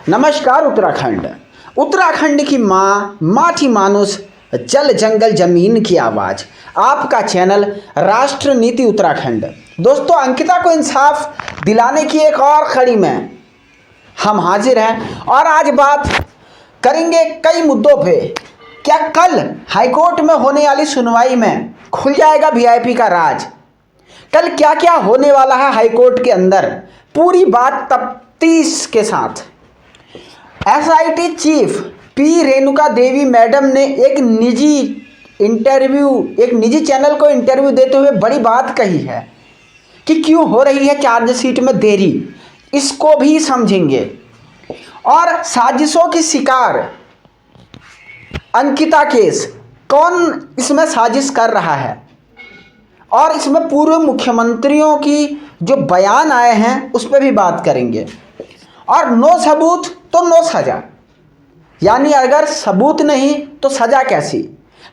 नमस्कार उत्तराखंड। उत्तराखंड की माँ थी मानुष, जल जंगल जमीन की आवाज़। आपका चैनल राष्ट्र नीति उत्तराखंड। दोस्तों, अंकिता को इंसाफ दिलाने की एक और कड़ी में हम हाजिर हैं और आज बात करेंगे कई मुद्दों पे। क्या कल हाईकोर्ट में होने वाली सुनवाई में खुल जाएगा वीआईपी का राज? कल क्या क्या होने वाला है हाईकोर्ट के अंदर, पूरी बात तफ्तीश के साथ। SIT chief P Renuka Devi madam ने एक निजी चैनल को इंटरव्यू देते हुए बड़ी बात कही है कि क्यों हो रही है चार्जशीट में देरी, इसको भी समझेंगे। और साजिशों की शिकार अंकिता केस, कौन इसमें साजिश कर रहा है, और इसमें पूर्व मुख्यमंत्रियों की जो बयान आए हैं उस पर भी बात करेंगे। और नो सबूत तो नो सजा, यानी अगर सबूत नहीं तो सजा कैसी,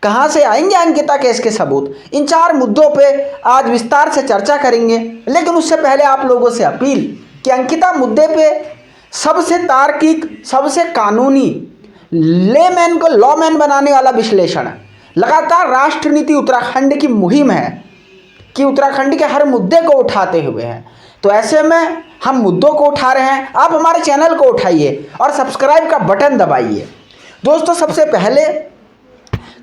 कहाँ से आएंगे अंकिता केस के सबूत? इन चार मुद्दों पे आज विस्तार से चर्चा करेंगे। लेकिन उससे पहले आप लोगों से अपील कि अंकिता मुद्दे पे सबसे तार्किक, सबसे कानूनी, लेमैन को लॉमैन बनाने वाला विश्लेषण लगातार राष्ट्र नीति उत्तराखंड की मुहिम है कि उत्तराखंड के हर मुद्दे को उठाते हुए हैं। तो ऐसे में हम मुद्दों को उठा रहे हैं, आप हमारे चैनल को उठाइए और सब्सक्राइब का बटन दबाइए। दोस्तों, सबसे पहले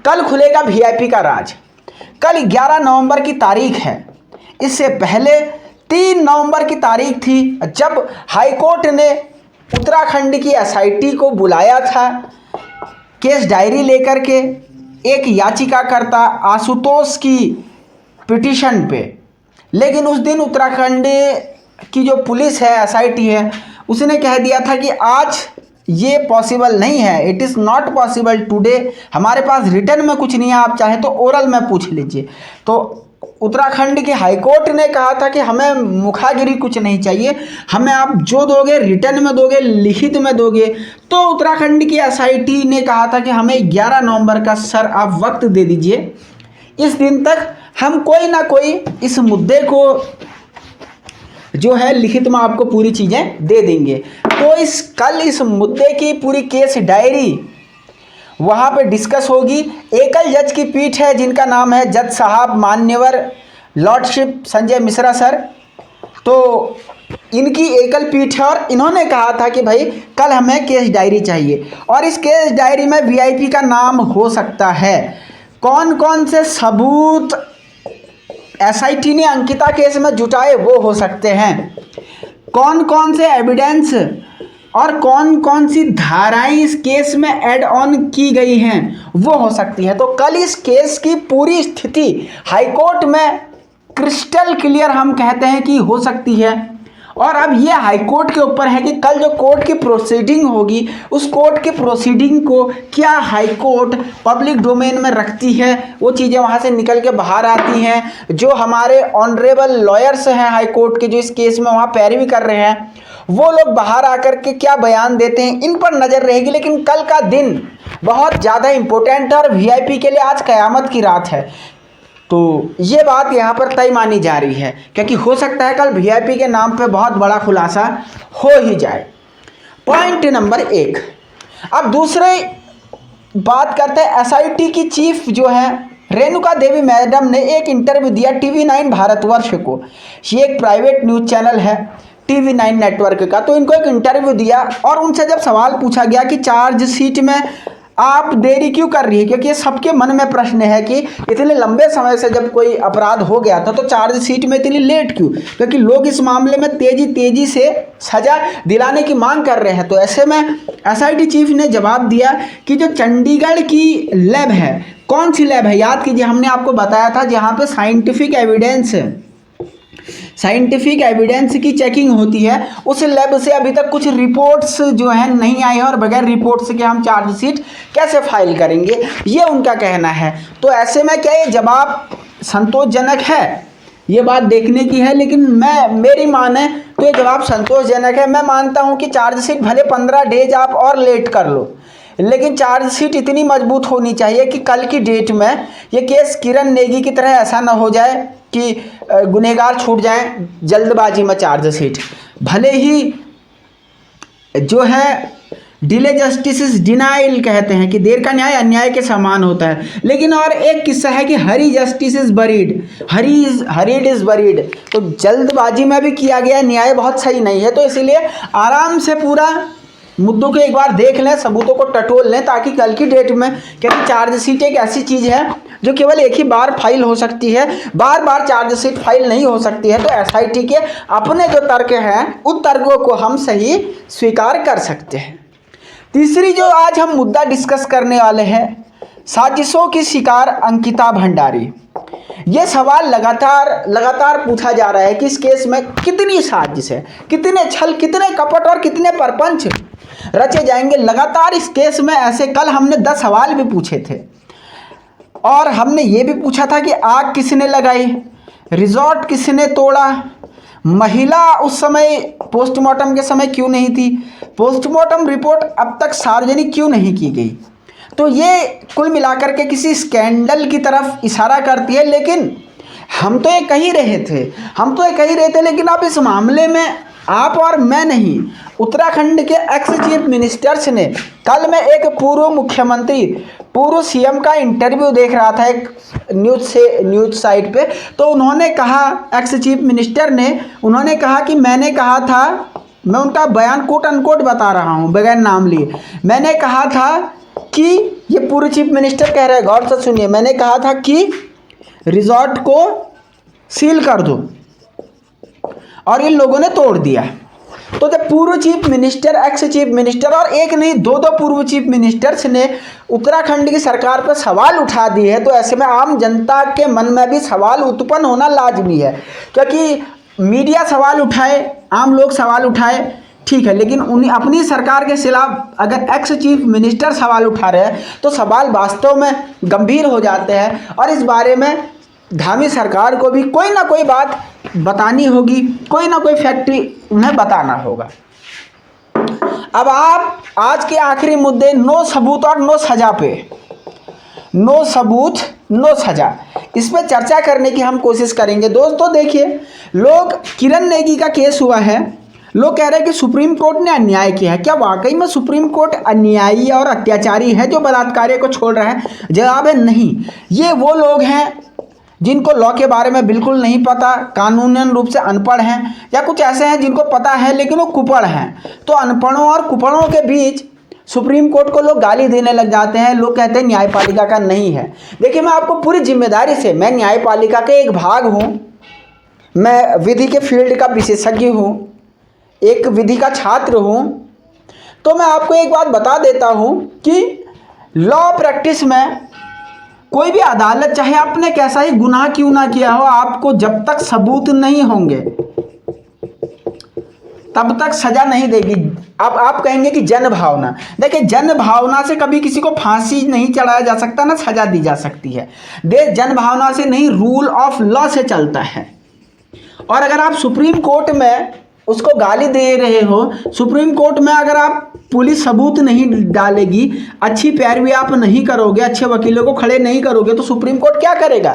कल खुलेगा वीआईपी का राज। कल 11 नवंबर की तारीख है। इससे पहले 3 नवंबर की तारीख थी जब हाईकोर्ट ने उत्तराखंड की एसआईटी को बुलाया था केस डायरी लेकर के एक याचिकाकर्ता आशुतोष की पिटीशन पे। लेकिन उस दिन उत्तराखंड की जो पुलिस है, एसआईटी है, उसने कह दिया था कि आज ये पॉसिबल नहीं है, it is not possible today, हमारे पास रिटर्न में कुछ नहीं है, आप चाहे तो ओरल में पूछ लीजिए। तो उत्तराखंड की हाईकोर्ट ने कहा था कि हमें मुखागिरी कुछ नहीं चाहिए, हमें आप जो दोगे रिटर्न में दोगे, लिखित में दोगे। तो उत्तराखंड की एसआईटी ने कहा था कि हमें 11 नवंबर का सर आप वक्त दे दीजिए, इस दिन तक हम कोई ना कोई इस मुद्दे को जो है लिखित में आपको पूरी चीज़ें दे देंगे। तो कल इस मुद्दे की पूरी केस डायरी वहाँ पे डिस्कस होगी। एकल जज की पीठ है जिनका नाम है जज साहब मान्यवर लॉर्डशिप संजय मिश्रा सर। तो इनकी एकल पीठ है और इन्होंने कहा था कि भाई कल हमें केस डायरी चाहिए और इस केस डायरी में वीआईपी का नाम हो सकता है। कौन कौन से सबूत एसआईटी ने अंकिता केस में जुटाए वो हो सकते हैं, कौन कौन से एविडेंस और कौन कौन सी धाराएं इस केस में ऐड ऑन की गई हैं वो हो सकती हैं। तो कल इस केस की पूरी स्थिति हाईकोर्ट में क्रिस्टल क्लियर हम कहते हैं कि हो सकती है। और अब ये हाईकोर्ट के ऊपर है कि कल जो कोर्ट की प्रोसीडिंग होगी उस कोर्ट की प्रोसीडिंग को क्या हाईकोर्ट पब्लिक डोमेन में रखती है, वो चीज़ें वहाँ से निकल के बाहर आती हैं। जो हमारे ऑनरेबल लॉयर्स हैं हाईकोर्ट के, जो इस केस में वहाँ पैरवी कर रहे हैं, वो लोग बाहर आकर के क्या बयान देते हैं, इन पर नज़र रहेगी। लेकिन कल का दिन बहुत ज़्यादा इम्पोर्टेंट है और वीआईपी के लिए आज क़यामत की रात है। तो ये बात यहाँ पर तय मानी जा रही है क्योंकि हो सकता है कल वीआईपी के नाम पे बहुत बड़ा खुलासा हो ही जाए। Point number 1। अब दूसरे बात करते हैं, एसआईटी की चीफ जो है रेणुका देवी मैडम ने एक इंटरव्यू दिया TV9 भारतवर्ष को। ये एक प्राइवेट न्यूज़ चैनल है TV9 नेटवर्क का। तो इनको एक इंटरव्यू दिया और उनसे जब सवाल पूछा गया कि चार्जशीट में आप देरी क्यों कर रही है, क्योंकि ये सबके मन में प्रश्न है कि इतने लंबे समय से जब कोई अपराध हो गया था तो चार्जशीट में इतनी लेट क्यों, क्योंकि लोग इस मामले में तेजी से सजा दिलाने की मांग कर रहे हैं। तो ऐसे में एसआईटी चीफ ने जवाब दिया कि जो चंडीगढ़ की लैब है, कौन सी लैब है याद कीजिए, हमने आपको बताया था जहाँ पर साइंटिफिक एविडेंस की चेकिंग होती है, उस लैब से अभी तक कुछ रिपोर्ट्स जो हैं नहीं आई हैं और बगैर रिपोर्ट्स के हम चार्जशीट कैसे फाइल करेंगे, ये उनका कहना है। तो ऐसे में क्या ये जवाब संतोषजनक है, ये बात देखने की है। लेकिन मेरी माने तो ये जवाब संतोषजनक है। मैं मानता हूँ कि चार्जशीट भले 15 डेज आप और लेट कर लो, लेकिन चार्जशीट इतनी मजबूत होनी चाहिए कि कल की डेट में ये केस किरण नेगी की तरह ऐसा ना हो जाए कि गुनहगार छूट जाएं जल्दबाजी में चार्जशीट। भले ही जो है डिले जस्टिस इज डिनाइल कहते हैं कि देर का न्याय अन्याय के समान होता है। लेकिन और एक किस्सा है कि hurry justice is buried, hurried is buried, तो जल्दबाजी में भी किया गया न्याय बहुत सही नहीं है। तो इसीलिए आराम से पूरा मुद्दों को एक बार देख लें, सबूतों को टटोल लें, ताकि कल की डेट में, क्योंकि चार्जशीट एक ऐसी चीज़ है जो केवल एक ही बार फाइल हो सकती है, बार बार चार्जशीट फाइल नहीं हो सकती है। तो एसआईटी के अपने जो तर्क हैं उन तर्कों को हम सही स्वीकार कर सकते हैं। तीसरी जो आज हम मुद्दा डिस्कस करने वाले हैं, साजिशों की शिकार अंकिता भंडारी। ये सवाल लगातार पूछा जा रहा है कि इस केस में कितनी साजिश है, कितने छल, कितने कपट और कितने परपंच रचे जाएंगे। लगातार इस केस में ऐसे कल हमने 10 सवाल भी पूछे थे और हमने ये भी पूछा था कि आग किसने लगाई, रिजॉर्ट किसने तोड़ा, महिला उस समय पोस्टमार्टम के समय क्यों नहीं थी, पोस्टमार्टम रिपोर्ट अब तक सार्वजनिक क्यों नहीं की गई। तो ये कुल मिलाकर के किसी स्कैंडल की तरफ इशारा करती है। लेकिन हम तो ये कह ही रहे थे, लेकिन अब इस मामले में आप और मैं नहीं, उत्तराखंड के एक्स चीफ मिनिस्टर्स ने, कल मैं एक पूर्व मुख्यमंत्री, पूर्व सीएम का इंटरव्यू देख रहा था एक न्यूज़ साइट पे, तो उन्होंने कहा, एक्स चीफ मिनिस्टर ने, उन्होंने कहा कि मैंने कहा था, मैं उनका बयान कोट अनकोट बता रहा हूँ बगैर नाम लिए, मैंने कहा था कि, ये पूर्व चीफ मिनिस्टर कह रहे हैं, गौर से सुनिए, मैंने कहा था कि रिजॉर्ट को सील कर दो और इन लोगों ने तोड़ दिया। तो जब पूर्व chief minister, ex chief minister और एक नहीं दो पूर्व चीफ मिनिस्टर्स ने उत्तराखंड की सरकार पर सवाल उठा दिए हैं, तो ऐसे में आम जनता के मन में भी सवाल उत्पन्न होना लाजमी है। क्योंकि मीडिया सवाल उठाए, आम लोग सवाल उठाए, ठीक है, लेकिन उन्हें अपनी सरकार के खिलाफ अगर एक्स चीफ मिनिस्टर सवाल उठा रहे हैं तो सवाल वास्तव में गंभीर हो जाते हैं और इस बारे में धामी सरकार को भी कोई ना कोई बात बतानी होगी, कोई ना कोई फैक्ट्री उन्हें बताना होगा। अब आप आज के आखिरी मुद्दे, नो सबूत और नो सजा पे, नो सबूत नो सजा, इस पर चर्चा करने की हम कोशिश करेंगे। दोस्तों देखिए, लोग, किरण नेगी का केस हुआ है, लोग कह रहे हैं कि सुप्रीम कोर्ट ने अन्याय किया है। क्या वाकई में सुप्रीम कोर्ट अन्यायी और अत्याचारी है जो बलात्कारी को छोड़ रहा है? जवाब है नहीं। ये वो लोग हैं जिनको लॉ के बारे में बिल्कुल नहीं पता, कानूनन रूप से अनपढ़ हैं, या कुछ ऐसे हैं जिनको पता है लेकिन वो कुपड़ हैं। तो अनपढ़ों और कुपड़ों के बीच सुप्रीम कोर्ट को लोग गाली देने लग जाते हैं। लोग कहते हैं न्यायपालिका का नहीं है। देखिए, मैं आपको पूरी जिम्मेदारी से, मैं न्यायपालिका के एक भाग हूँ, मैं विधि के फील्ड का विशेषज्ञ हूँ, एक विधि का छात्र हूँ, तो मैं आपको एक बात बता देता हूँ कि लॉ प्रैक्टिस में कोई भी अदालत, चाहे आपने कैसा ही गुनाह क्यों ना किया हो, आपको जब तक सबूत नहीं होंगे तब तक सजा नहीं देगी। अब आप कहेंगे कि जन भावना, देखिए, जन भावना से कभी किसी को फांसी नहीं चढ़ाया जा सकता, ना सजा दी जा सकती है। देश जन भावना से नहीं, रूल ऑफ लॉ से चलता है। और अगर आप सुप्रीम कोर्ट में उसको गाली दे रहे हो, सुप्रीम कोर्ट में अगर आप पुलिस सबूत नहीं डालेगी, अच्छी पैरवी आप नहीं करोगे, अच्छे वकीलों को खड़े नहीं करोगे, तो सुप्रीम कोर्ट क्या करेगा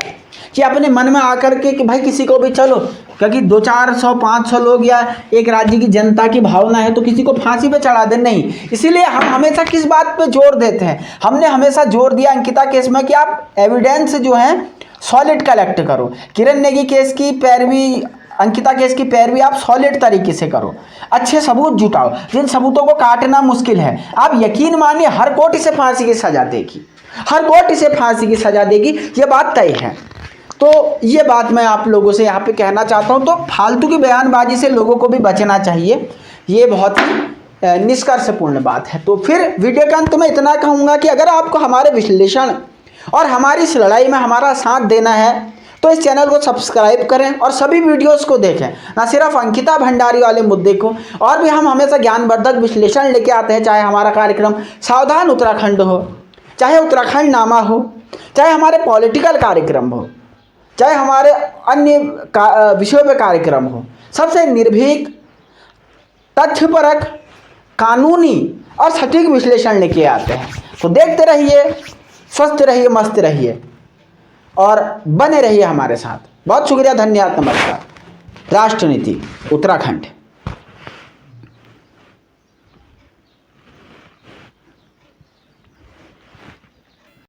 कि अपने मन में आकर के कि भाई किसी को भी, चलो, क्योंकि 200-400-500 लोग या एक राज्य की जनता की भावना है तो किसी को फांसी पे चढ़ा दे, नहीं। इसीलिए हम हमेशा किस बात पे जोर देते हैं? हमने हमेशा जोर दिया अंकिता केस में कि आप एविडेंस जो है सॉलिड कलेक्ट करो। किरण नेगी केस की पैरवी, अंकिता केस की पैरवी आप सॉलिड तरीके से करो, अच्छे सबूत जुटाओ, जिन सबूतों को काटना मुश्किल है। आप यकीन मानिए, हर कोर्ट इसे फांसी की सजा देगी, हर कोर्ट इसे फांसी की सजा देगी, ये बात तय है। तो ये बात मैं आप लोगों से यहाँ पे कहना चाहता हूँ। तो फालतू की बयानबाजी से लोगों को भी बचना चाहिए, ये बहुत ही निष्कर्षपूर्ण बात है। तो फिर वीडियो के अंत में इतना कहूँगा कि अगर आपको हमारे विश्लेषण और हमारी इस लड़ाई में हमारा साथ देना है तो इस चैनल को सब्सक्राइब करें और सभी वीडियोस को देखें, ना सिर्फ अंकिता भंडारी वाले मुद्दे को, और भी हम हमेशा ज्ञानवर्धक विश्लेषण लेके आते हैं। चाहे हमारा कार्यक्रम सावधान उत्तराखंड हो, चाहे उत्तराखंड नामा हो, चाहे हमारे पॉलिटिकल कार्यक्रम हो, चाहे हमारे अन्य विषयों पे कार्यक्रम हो, सबसे निर्भीक, तथ्यपरक, कानूनी और सटीक विश्लेषण लेके आते हैं। तो देखते रहिए, स्वस्थ रहिए, मस्त रहिए और बने रहिए हमारे साथ। बहुत शुक्रिया, धन्यवाद, नमस्कार। राष्ट्रनीति उत्तराखंड।